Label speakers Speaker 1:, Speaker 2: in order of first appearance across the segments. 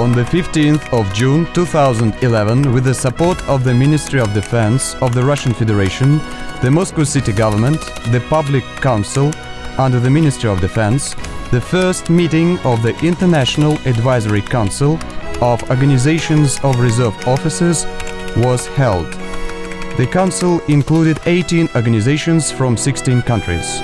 Speaker 1: On the 15th of June 2011, with the support of the Ministry of Defense of the Russian Federation, the Moscow City Government, the Public Council, under the Ministry of Defense, the first meeting of the International Advisory Council of Organizations of Reserve Officers was held. The council included 18 organizations from 16 countries.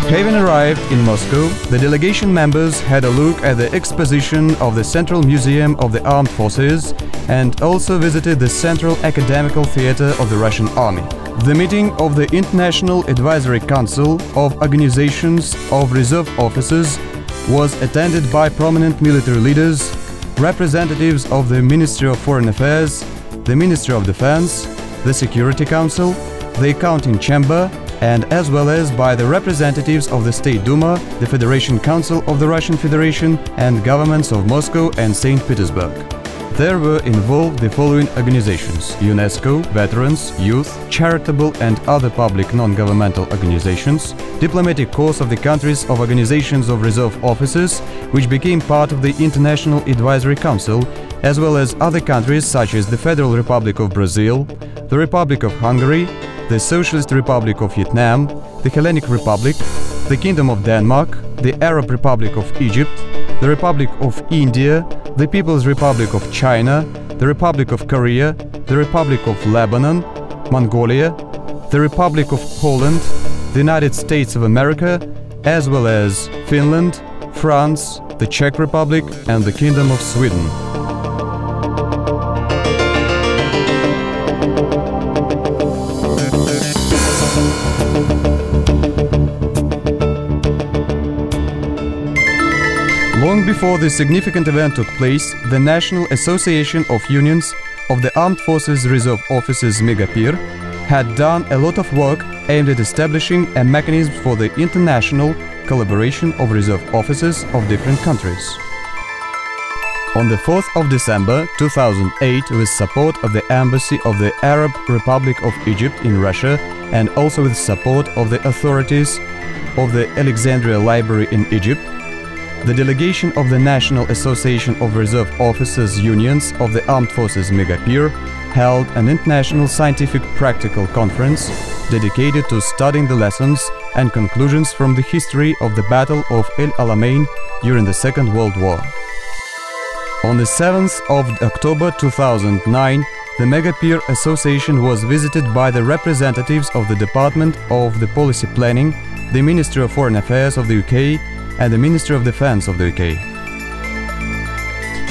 Speaker 1: Having arrived in Moscow, the delegation members had a look at the exposition of the Central Museum of the Armed Forces and also visited the Central Academical Theatre of the Russian Army. The meeting of the International Advisory Council of Organizations of Reserve Officers was attended by prominent military leaders, representatives of the Ministry of Foreign Affairs, the Ministry of Defense, the Security Council, the Accounting Chamber, and as well as by the representatives of the State Duma, the Federation Council of the Russian Federation, and governments of Moscow and St. Petersburg. There were involved the following organizations: UNESCO, Veterans, Youth, charitable and other public non-governmental organizations, diplomatic corps of the countries of Organizations of Reserve Officers, which became part of the International Advisory Council, as well as other countries such as the Federal Republic of Brazil, the Republic of Hungary, the Socialist Republic of Vietnam, the Hellenic Republic, the Kingdom of Denmark, the Arab Republic of Egypt, the Republic of India, the People's Republic of China, the Republic of Korea, the Republic of Lebanon, Mongolia, the Republic of Poland, the United States of America, as well as Finland, France, the Czech Republic and the Kingdom of Sweden. Long before this significant event took place, the National Association of Unions of the Armed Forces Reserve Officers Megapir had done a lot of work aimed at establishing a mechanism for the international collaboration of reserve officers of different countries. On the 4th of December 2008, with support of the Embassy of the Arab Republic of Egypt in Russia and also with support of the authorities of the Alexandria Library in Egypt, the delegation of the National Association of Reserve Officers Unions of the Armed Forces Megapir held an international scientific practical conference dedicated to studying the lessons and conclusions from the history of the Battle of El Alamein during the Second World War. On the 7th of October 2009, the Megapir Association was visited by the representatives of the Department of the Policy Planning, the Ministry of Foreign Affairs of the UK, and the Ministry of Defense of the UK.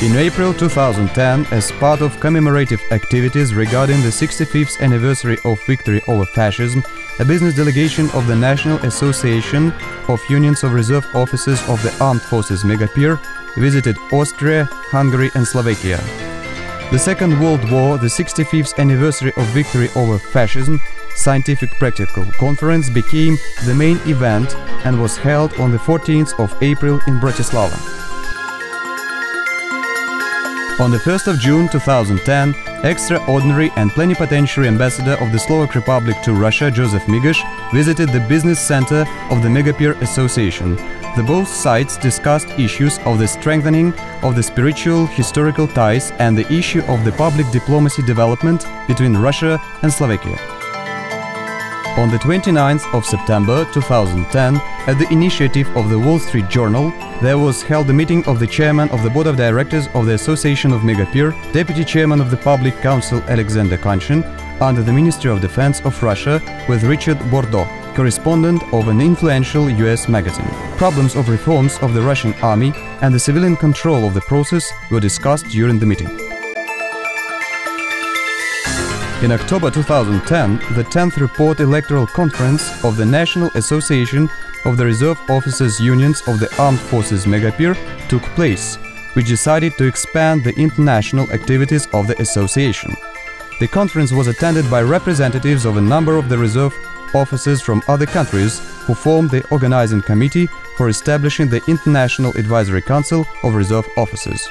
Speaker 1: In April 2010, as part of commemorative activities regarding the 65th anniversary of victory over fascism, a business delegation of the National Association of Unions of Reserve Officers of the Armed Forces Megapir visited Austria, Hungary and Slovakia. The Second World War, the 65th anniversary of victory over fascism, Scientific Practical Conference became the main event and was held on the 14th of April in Bratislava. On the 1st of June 2010, extraordinary and plenipotentiary ambassador of the Slovak Republic to Russia, Joseph Migash, visited the business center of the Megapir Association. The both sides discussed issues of the strengthening of the spiritual historical ties and the issue of the public diplomacy development between Russia and Slovakia. On the 29th of September 2010, at the initiative of the Wall Street Journal, there was held a meeting of the chairman of the board of directors of the Association of Megapir, deputy chairman of the Public Council Alexander Kanshin, under the Ministry of Defense of Russia, with Richard Bordeaux, correspondent of an influential US magazine. Problems of reforms of the Russian army and the civilian control of the process were discussed during the meeting. In October 2010, the 10th Report Electoral Conference of the National Association of the Reserve Officers Unions of the Armed Forces Megapir took place, which decided to expand the international activities of the association. The conference was attended by representatives of a number of the reserve officers from other countries who formed the organizing committee for establishing the International Advisory Council of Reserve Officers.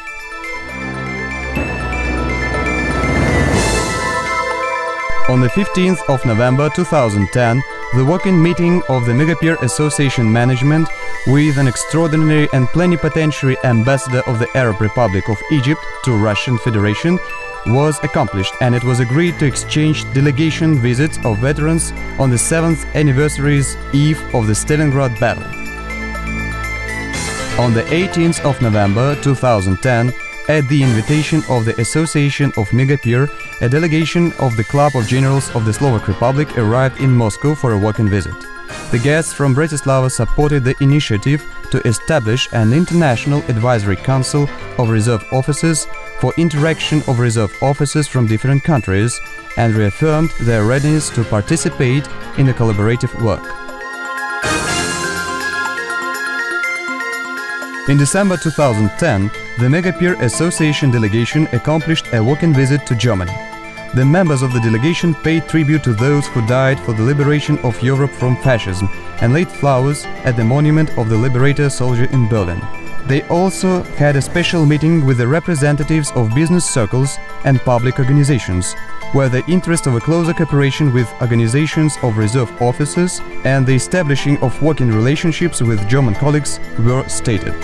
Speaker 1: On the 15th of November 2010, the working meeting of the Megapir Association Management with an extraordinary and plenipotentiary ambassador of the Arab Republic of Egypt to Russian Federation was accomplished, and it was agreed to exchange delegation visits of veterans on the 7th anniversary's eve of the Stalingrad battle. On the 18th of November 2010, at the invitation of the Association of Megapir, a delegation of the Club of Generals of the Slovak Republic arrived in Moscow for a working visit. The guests from Bratislava supported the initiative to establish an International Advisory Council of Reserve Officers for interaction of reserve officers from different countries and reaffirmed their readiness to participate in the collaborative work. In December 2010, the Megapir Association delegation accomplished a working visit to Germany. The members of the delegation paid tribute to those who died for the liberation of Europe from fascism and laid flowers at the monument of the liberator soldier in Berlin. They also had a special meeting with the representatives of business circles and public organizations, where the interest of a closer cooperation with organizations of reserve officers and the establishing of working relationships with German colleagues were stated.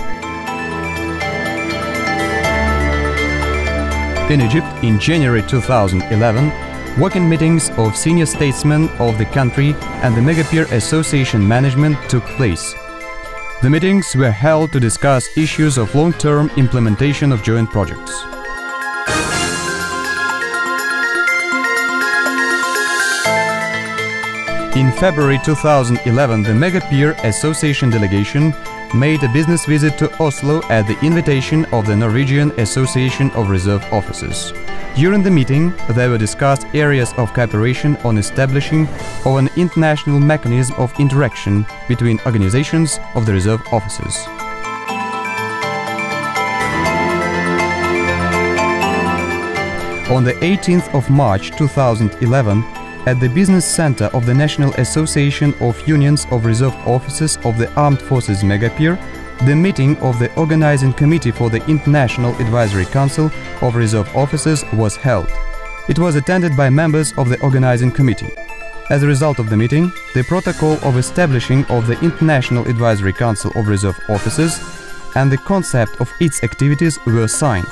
Speaker 1: In Egypt, in January 2011, working meetings of senior statesmen of the country and the Megapir Association management took place. The meetings were held to discuss issues of long-term implementation of joint projects. In February 2011, the Megapir Association delegation made a business visit to Oslo at the invitation of the Norwegian Association of Reserve Officers. During the meeting, there were discussed areas of cooperation on establishing of an international mechanism of interaction between organizations of the reserve officers. On the 18th of March 2011, at the Business Center of the National Association of Unions of Reserve Officers of the Armed Forces Megapir, the meeting of the Organizing Committee for the International Advisory Council of Reserve Officers was held. It was attended by members of the Organizing Committee. As a result of the meeting, the protocol of establishing of the International Advisory Council of Reserve Officers and the concept of its activities were signed.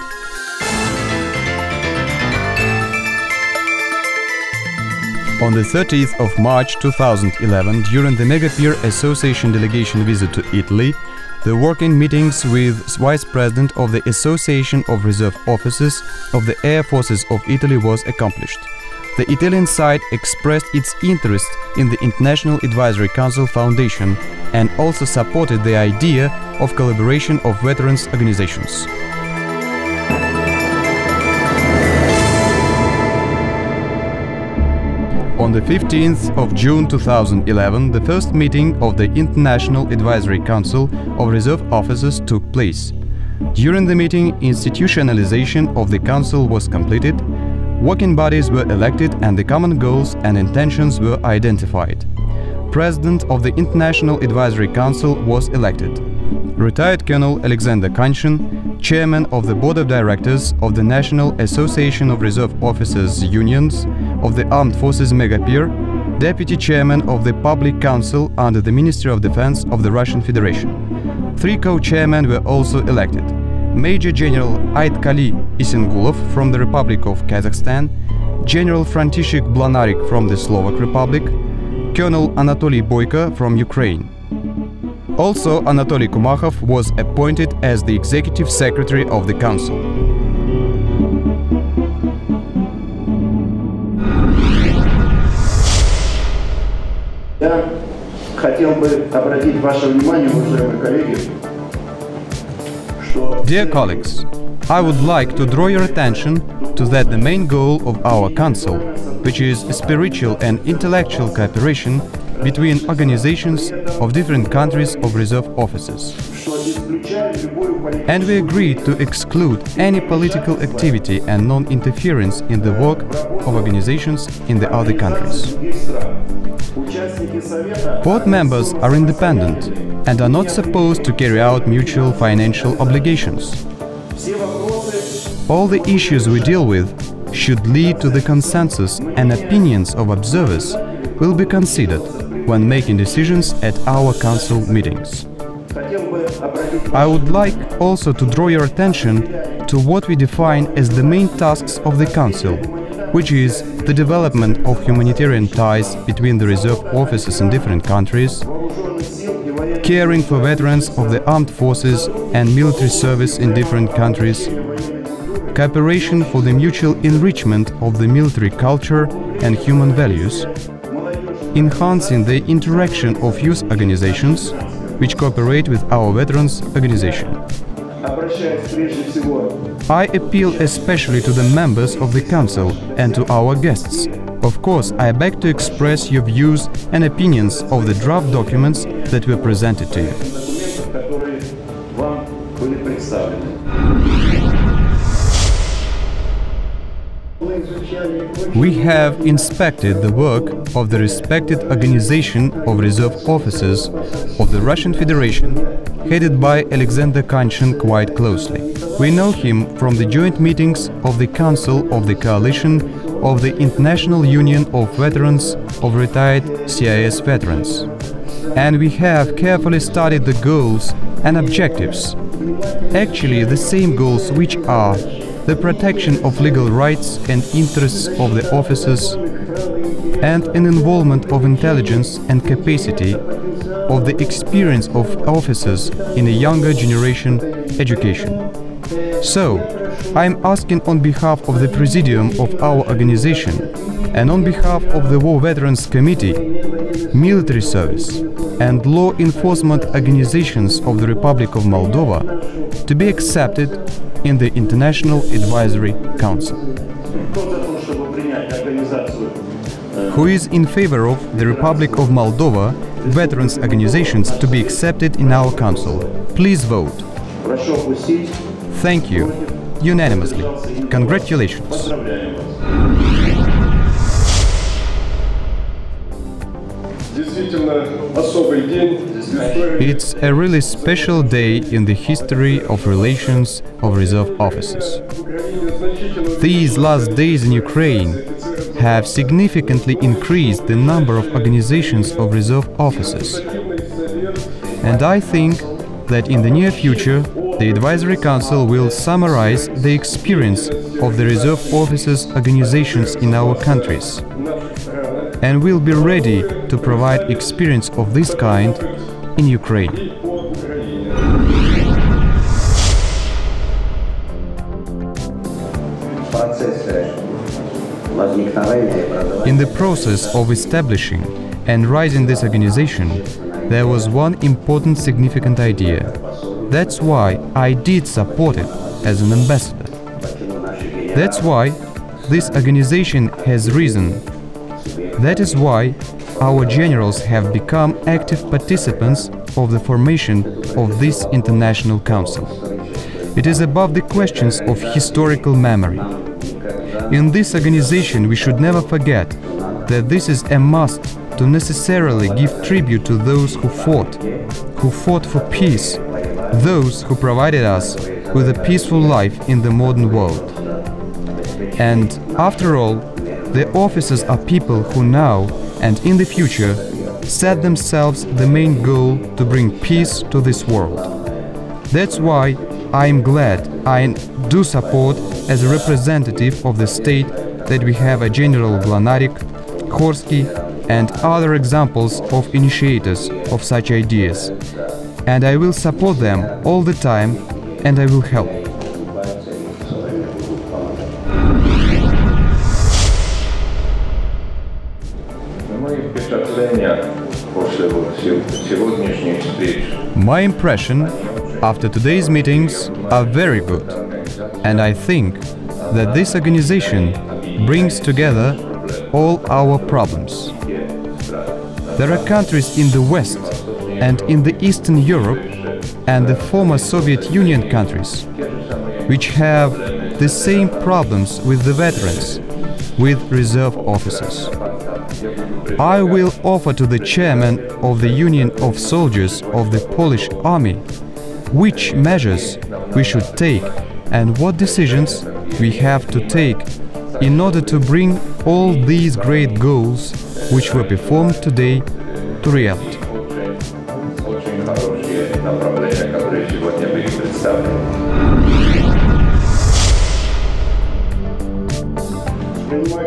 Speaker 1: On the 30th of March 2011, during the Megapir Association delegation visit to Italy, the working meetings with Vice President of the Association of Reserve Officers of the Air Forces of Italy was accomplished. The Italian side expressed its interest in the International Advisory Council Foundation and also supported the idea of collaboration of veterans organizations. On the 15th of June 2011, the first meeting of the International Advisory Council of Reserve Officers took place. During the meeting, institutionalization of the Council was completed, working bodies were elected and the common goals and intentions were identified. President of the International Advisory Council was elected. Retired Colonel Alexander Kanshin, Chairman of the Board of Directors of the National Association of Reserve Officers Unions of the Armed Forces Megapir, Deputy Chairman of the Public Council under the Ministry of Defense of the Russian Federation. 3 co-chairmen were also elected: Major General Aitkali Isengulov from the Republic of Kazakhstan, General František Blanarik from the Slovak Republic, Colonel Anatoly Boyko from Ukraine. Also, Anatoly Kumachov was appointed as the Executive Secretary of the Council.
Speaker 2: Я хотел бы обратить ваше внимание, уважаемые коллеги, что...
Speaker 1: Dear colleagues, I would like to draw your attention to that the main goal of our Council which is spiritual and intellectual cooperation between organizations of different countries of reserve officers. And we agreed to exclude any political activity and non-interference in the work of organizations in the other countries. Board members are independent and are not supposed to carry out mutual financial obligations. All the issues we deal with should lead to the consensus, and opinions of observers will be considered when making decisions at our council meetings. I would like also to draw your attention to what we define as the main tasks of the council, which is the development of humanitarian ties between the reserve officers in different countries, caring for veterans of the armed forces and military service in different countries, cooperation for the mutual enrichment of the military culture and human values, enhancing the interaction of youth organizations which cooperate with our veterans organization. I appeal especially to the members of the Council and to our guests. Of course, I beg to express your views and opinions of the draft documents that were presented to you. We have inspected the work of the respected organization of reserve officers of the Russian Federation, headed by Alexander Kanchin, quite closely. We know him from the joint meetings of the Council of the Coalition of the International Union of Veterans of Retired CIS Veterans. And we have carefully studied the goals and objectives. Actually, the same goals, which are the protection of legal rights and interests of the officers, and an involvement of intelligence and capacity of the experience of officers in a younger generation education. So, I am asking on behalf of the Presidium of our organization and on behalf of the War Veterans Committee, military service and law enforcement organizations of the Republic of Moldova to be accepted in the International Advisory Council. Who is in favor of the Republic of Moldova veterans organizations to be accepted in our council? Please vote. Thank you. Unanimously. Congratulations. It's a really special day in the history of relations of reserve officers. These last days in Ukraine have significantly increased the number of organizations of reserve officers. And I think that in the near future, the Advisory Council will summarize the experience of the reserve officers organizations in our countries and will be ready to provide experience of this kind in Ukraine. In the process of establishing and raising this organization, there was one important significant idea. That's why I did support it as an ambassador. That's why this organization has risen. That is why our generals have become active participants of the formation of this international council. It is above the questions of historical memory. In this organization, we should never forget that this is a must to necessarily give tribute to those who fought for peace, those who provided us with a peaceful life in the modern world. And after all, the officers are people who now and in the future set themselves the main goal to bring peace to this world. That's why I am glad I do support as a representative of the state that we have a General Glanarik, Horsky and other examples of initiators of such ideas. And I will support them all the time, and I will help. My impression after today's meetings are very good, and I think that this organization brings together all our problems. There are countries in the West and in the Eastern Europe and the former Soviet Union countries which have the same problems with the veterans, with reserve officers. I will offer to the chairman of the Union of Soldiers of the Polish Army which measures we should take and what decisions we have to take in order to bring all these great goals which were performed today to reality.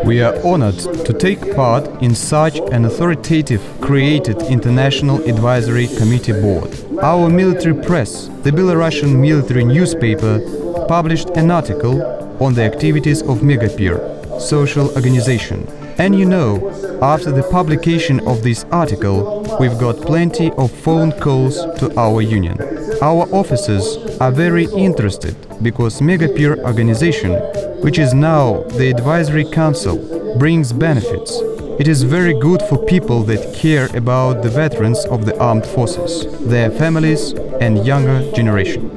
Speaker 1: We are honored to take part in such an authoritative created International Advisory Committee board. Our military press, the Belarusian military newspaper, published an article on the activities of Megapir, social organization. And you know, after the publication of this article, we've got plenty of phone calls to our union. Our officers are very interested because Megapir organization, which is now the advisory council, brings benefits. It is very good for people that care about the veterans of the armed forces, their families and younger generation.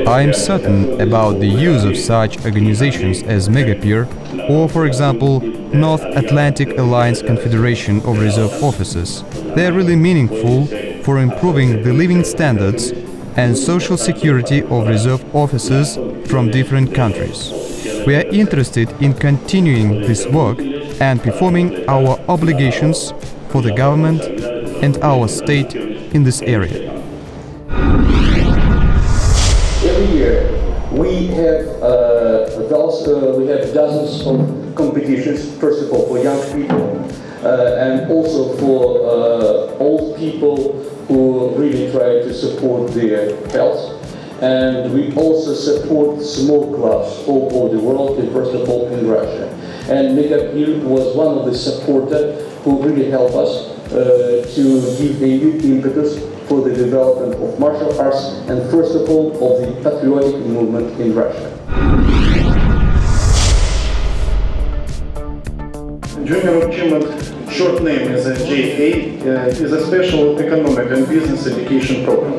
Speaker 1: I am certain about the use of such organizations as Megapir or, for example, North Atlantic Alliance Confederation of Reserve Officers. They are really meaningful for improving the living standards and social security of reserve officers from different countries. We are interested in continuing this work and performing our obligations for the government and our state in this area.
Speaker 3: Every year we have dozens of competitions, first of all for young people and also for old people who really try to support their health. And we also support small clubs all over the world, and first of all in Russia. And Megapir was one of the supporters who really helped us to give a new impetus for the development of martial arts and first of all of the patriotic movement in Russia.
Speaker 2: Junior Achievement, short name is JA, is a special economic and business education program.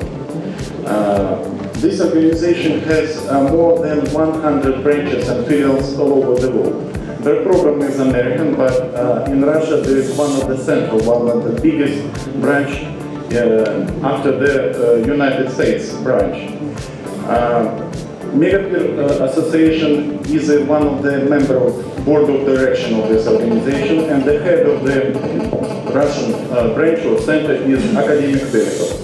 Speaker 2: This organization has more than 100 branches and filials all over the world. Their program is American, but in Russia there is one of the central, one of the biggest branch after the United States branch. Megapir Association is one of the member of board of direction of this organization, and the head of the Russian branch or center is academic director.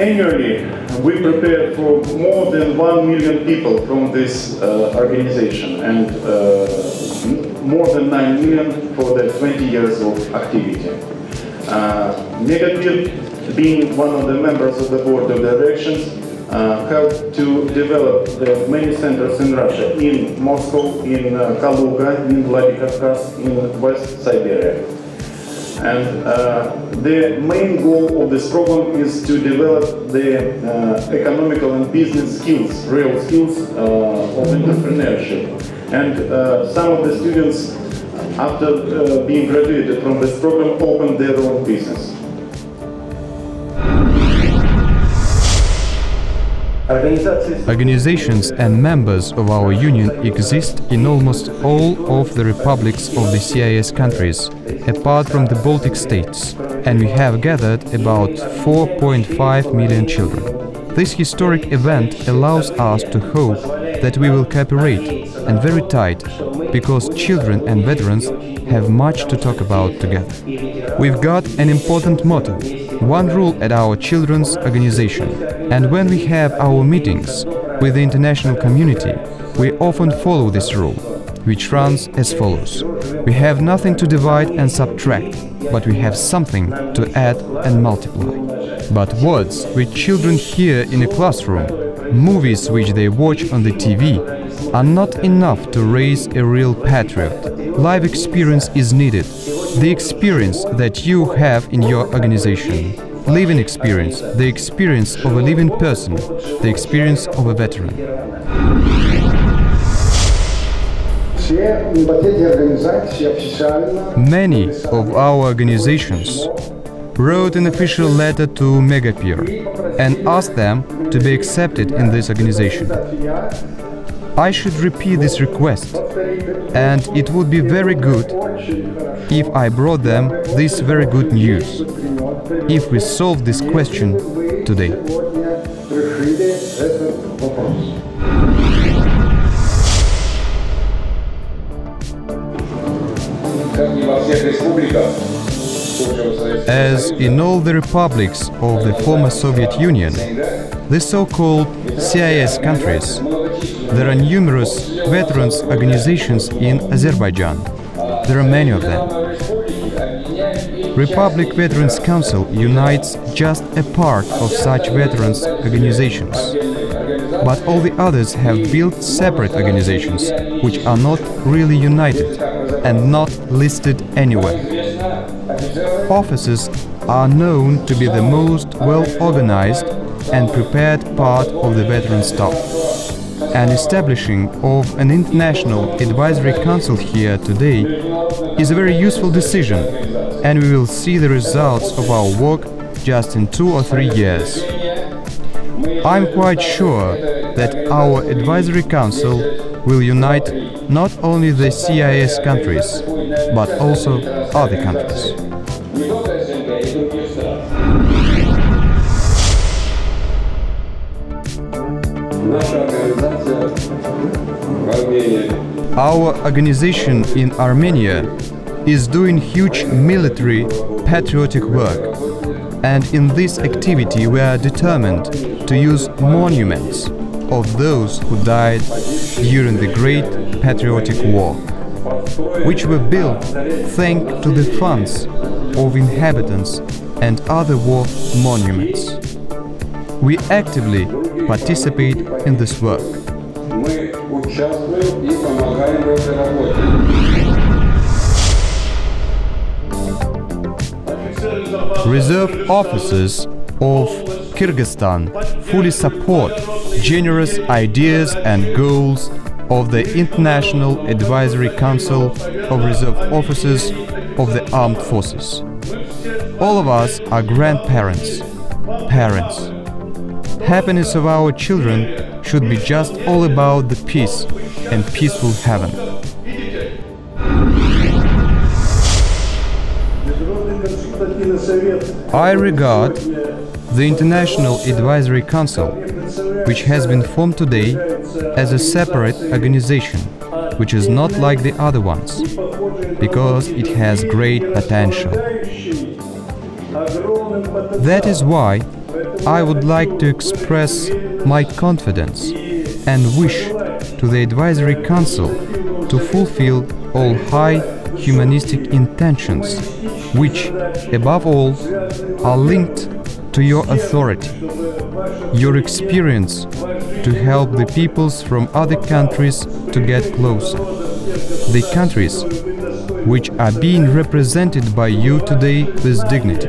Speaker 2: Annually, we prepare for more than 1 million people from this organization, and more than 9 million for the 20 years of activity. Megapir, being one of the members of the board of directions, helped to develop the many centers in Russia, in Moscow, in Kaluga, in Vladikavkaz, in West Siberia. And the main goal of this program is to develop the economical and business skills, real skills of entrepreneurship. And some of the students, after being graduated from this program, opened their own business.
Speaker 1: Organizations and members of our union exist in almost all of the republics of the CIS countries, apart from the Baltic states, and we have gathered about 4.5 million children. This historic event allows us to hope that we will cooperate, and very tight, because children and veterans have much to talk about together. We've got an important motto: one rule at our children's organization. And when we have our meetings with the international community, we often follow this rule, which runs as follows. We have nothing to divide and subtract, but we have something to add and multiply. But words which children hear in a classroom, movies which they watch on the TV, are not enough to raise a real patriot. Life experience is needed, the experience that you have in your organization. living experience, the experience of a living person, the experience of a veteran. Many of our organizations wrote an official letter to Megapir and asked them to be accepted in this organization. I should repeat this request, and it would be very good if I brought them this very good news, if we solve this question today. As in all the republics of the former Soviet Union, the so-called CIS countries, there are numerous veterans organizations in Azerbaijan. There are many of them. Republic Veterans Council unites just a part of such veterans organizations. But all the others have built separate organizations, which are not really united and not listed anywhere. Officers are known to be the most well-organized and prepared part of the veteran staff. And establishing of an international advisory council here today is a very useful decision, and we will see the results of our work just in 2 or 3 years. I'm quite sure that our advisory council will unite not only the CIS countries, but also other countries. Our organization in Armenia is doing huge military patriotic work, and in this activity we are determined to use monuments of those who died during the Great Patriotic War, which were built thanks to the funds of inhabitants and other war monuments. We actively participate in this work. Reserve officers of Kyrgyzstan fully support generous ideas and goals of the International Advisory Council of Reserve Officers of the Armed Forces. All of us are grandparents, parents. Happiness of our children should be just all about the peace and peaceful heaven. I regard the International Advisory Council, which has been formed today, as a separate organization, which is not like the other ones, because it has great potential. That is why I would like to express my confidence and wish to the Advisory Council to fulfill all high humanistic intentions, which, above all, are linked to your authority, your experience to help the peoples from other countries to get closer, the countries which are being represented by you today with dignity.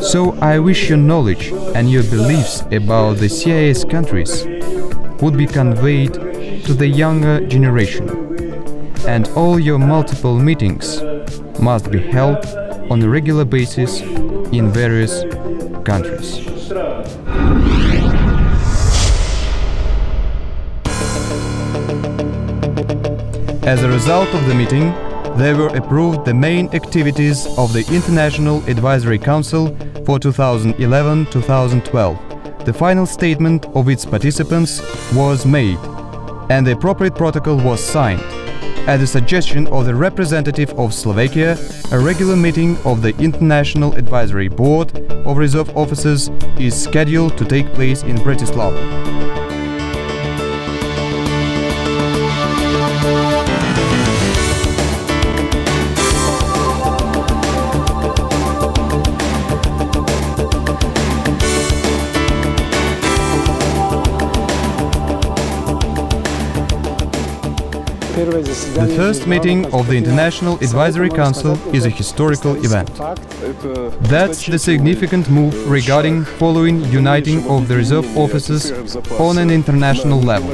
Speaker 1: So I wish your knowledge and your beliefs about the CIS countries would be conveyed to the younger generation, and all your multiple meetings must be held on a regular basis in various countries. As a result of the meeting, there were approved the main activities of the International Advisory Council for 2011-2012. The final statement of its participants was made, and the appropriate protocol was signed. At the suggestion of the representative of Slovakia, a regular meeting of the International Advisory Board of Reserve Officers is scheduled to take place in Bratislava. The first meeting of the International Advisory Council is a historical event. That's the significant move regarding following uniting of the reserve officers on an international level.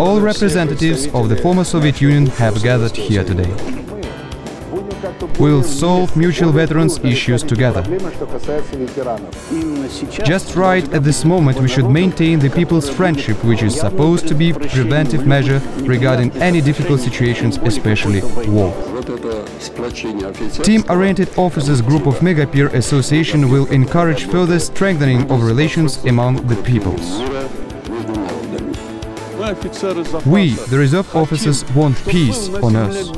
Speaker 1: All representatives of the former Soviet Union have gathered here today. We will solve mutual veterans' issues together. Just right at this moment we should maintain the people's friendship, which is supposed to be a preventive measure regarding any difficult situations, especially war. Team-oriented officers group of Megapir Association will encourage further strengthening of relations among the peoples. We, the reserve officers, want peace on earth.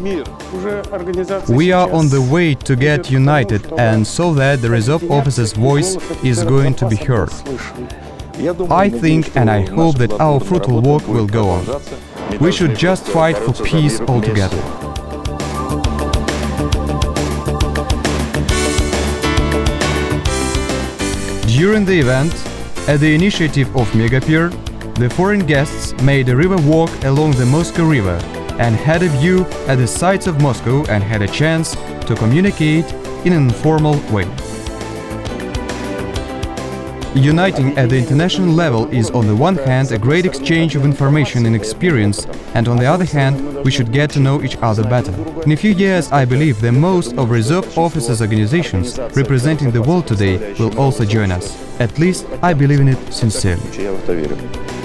Speaker 1: We are on the way to get united, and so that the reserve officers' voice is going to be heard. I think and I hope that our fruitful work will go on. We should just fight for peace altogether. During the event, at the initiative of Megapir, the foreign guests made a river walk along the Moscow River and had a view at the sights of Moscow and had a chance to communicate in an informal way. Uniting at the international level is on the one hand a great exchange of information and experience, and on the other hand we should get to know each other better. In a few years I believe that most of reserve officers' organizations representing the world today will also join us. At least I believe in it sincerely.